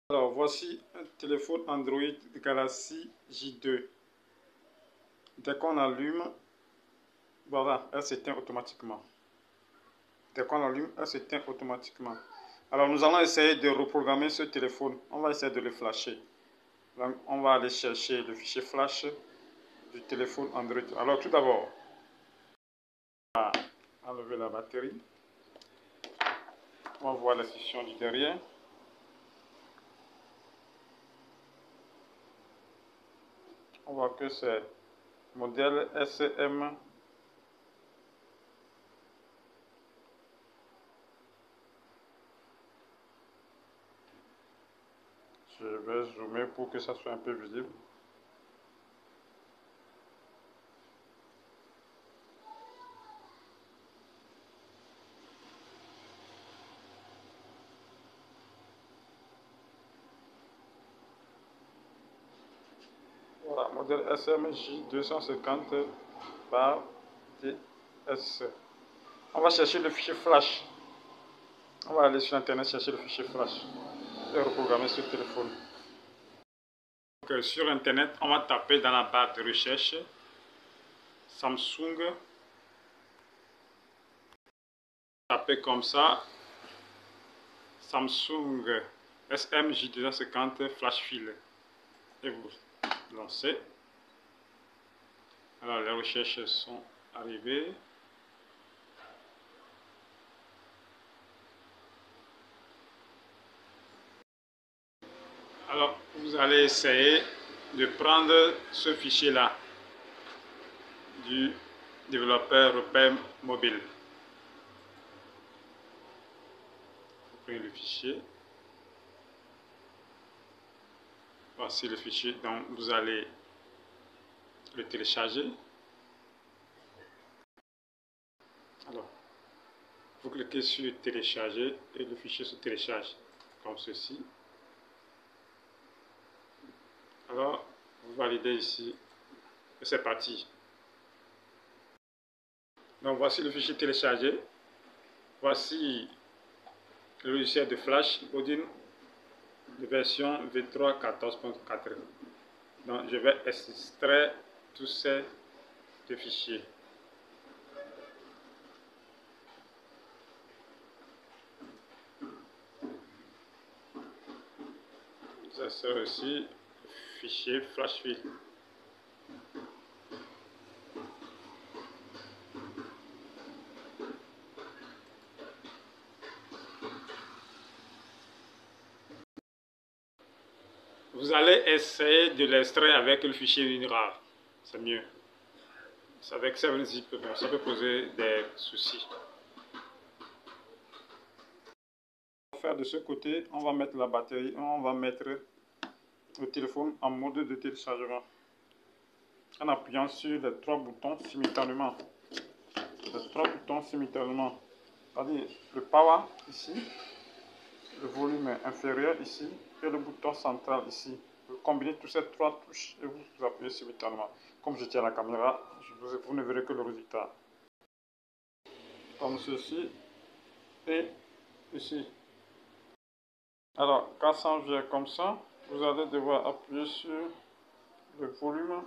Alors, voici un téléphone Android Galaxy J2. Dès qu'on allume, voilà, elle s'éteint automatiquement. Dès qu'on allume, elle s'éteint automatiquement. Alors, nous allons essayer de reprogrammer ce téléphone. On va essayer de le flasher. Donc, on va aller chercher le fichier flash du téléphone Android. Alors, tout d'abord, on va enlever la batterie. On va voir la section du derrière. On voit que c'est modèle SM. Je vais zoomer pour que ça soit un peu visible. Voilà, modèle SMJ250 par TS. On va chercher le fichier flash. On va aller sur internet chercher le fichier flash et reprogrammer ce téléphone. Donc, sur internet, on va taper dans la barre de recherche Samsung. Taper comme ça Samsung SMJ250 flash file et vous lancez. Alors les recherches sont arrivées. Alors vous allez essayer de prendre ce fichier là du développeur Repère Mobile. Vous prenez le fichier. Voici le fichier, donc vous allez le télécharger. Alors, vous cliquez sur télécharger et le fichier se télécharge comme ceci. Alors, vous validez ici et c'est parti. Donc voici le fichier téléchargé. Voici le logiciel de Flash Odin de version V3 14.4. Donc je vais extraire tous ces deux fichiers. Ça sera aussi le fichier Flash File. Vous allez essayer de l'extraire avec le fichier WinRAR. C'est mieux. Avec 7zip, ça peut poser des soucis. On va faire de ce côté, on va mettre la batterie, on va mettre le téléphone en mode de téléchargement. En appuyant sur les trois boutons simultanément. Les trois boutons simultanément. C'est-à-dire le power ici, le volume inférieur ici et le bouton central ici. Vous combinez toutes ces trois touches et vous appuyez simultanément. Comme je tiens la caméra, vous ne verrez que le résultat. Comme ceci et ici. Alors, quand ça vient comme ça, vous allez devoir appuyer sur le volume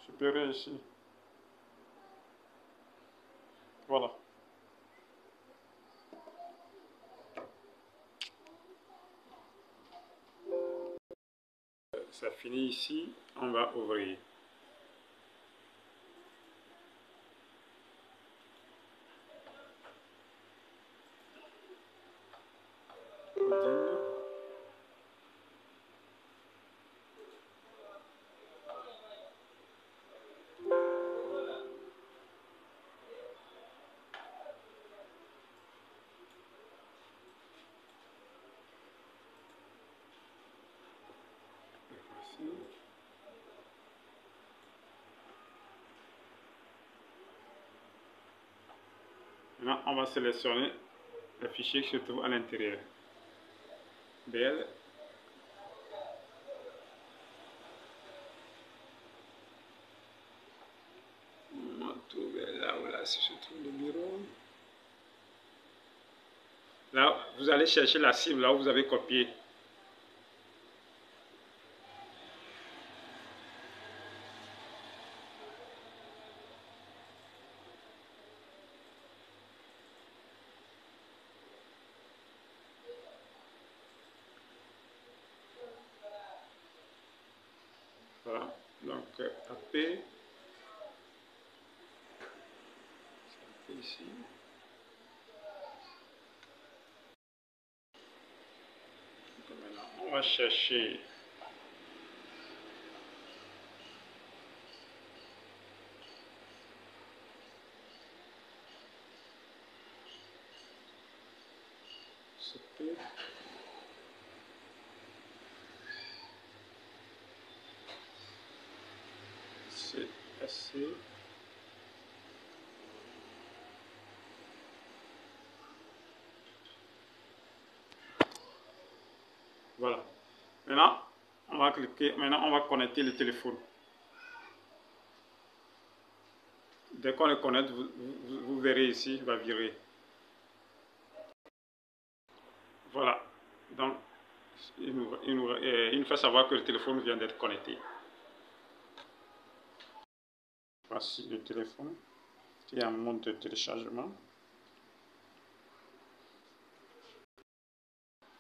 supérieur ici. Voilà. Ça finit ici, on va ouvrir. Maintenant, on va sélectionner le fichier qui se trouve à l'intérieur. BL. On va trouver là où là, si se trouve le bureau. Là, vous allez chercher la cible là où vous avez copié. Donc, taper ici. Donc, maintenant, on va chercher ce P. C'est assez. Voilà. Maintenant, on va cliquer. Maintenant, on va connecter le téléphone. Dès qu'on le connecte, vous verrez ici, il va virer. Voilà. Donc, il nous fait savoir que le téléphone vient d'être connecté. Voici le téléphone qui est en mode de téléchargement.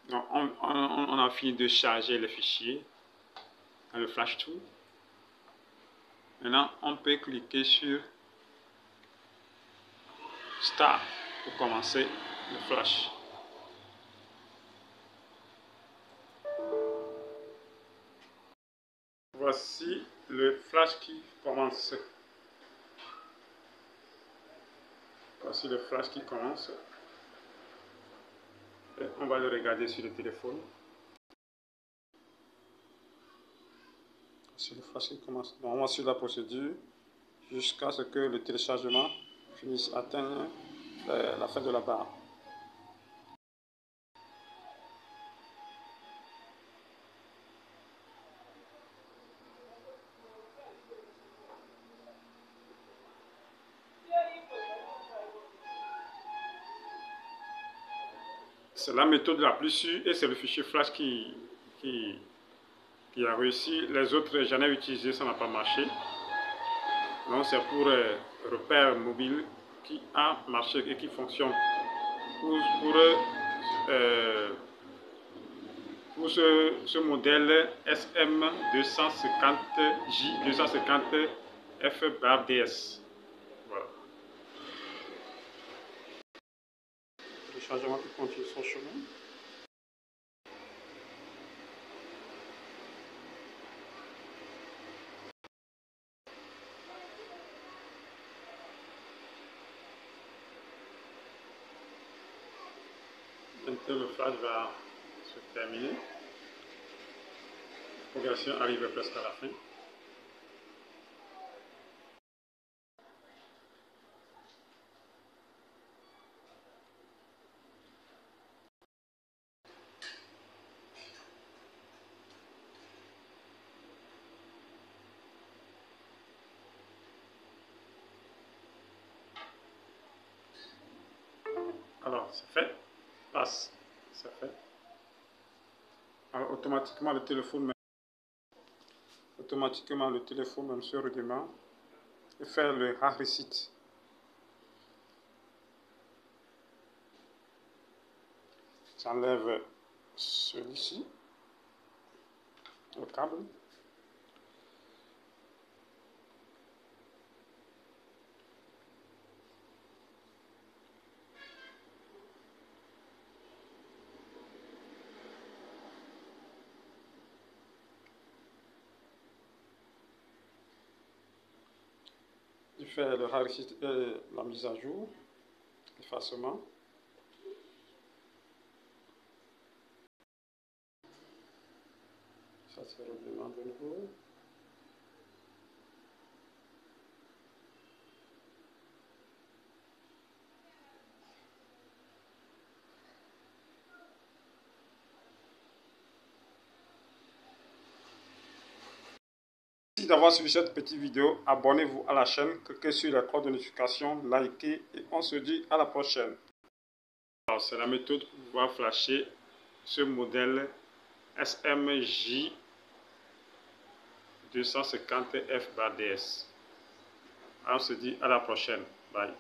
Donc, on a fini de charger les fichiers dans le Flash Tool. Maintenant, on peut cliquer sur Start pour commencer le Flash. Voici le Flash qui commence. Voici le Flash qui commence. Et on va le regarder sur le téléphone. Voici le Flash qui commence. Donc, on va suivre la procédure jusqu'à ce que le téléchargement finisse, atteigne la fin de la barre. C'est la méthode la plus sûre et c'est le fichier Flash qui a réussi. Les autres, j'en ai utilisé, ça n'a pas marché. Donc c'est pour repère mobile qui a marché et qui fonctionne. Pour ce modèle SM250J250F/DS. Voilà. Le chargement qui continue son chemin. Maintenant, le flash va se terminer. La progression arrive presque à la fin. Alors, c'est fait. Passe. C'est fait. Alors, automatiquement, le téléphone même se redémarre et faire le hard reset. J'enlève celui-ci, le câble. Il fait le hard reset et la mise à jour, l'effacement. Ça se redémarre de nouveau. Merci d'avoir suivi cette petite vidéo. Abonnez-vous à la chaîne, cliquez sur la cloche de notification, likez et on se dit à la prochaine. Alors, c'est la méthode pour pouvoir flasher ce modèle SMJ 250F/DS. On se dit à la prochaine. Bye.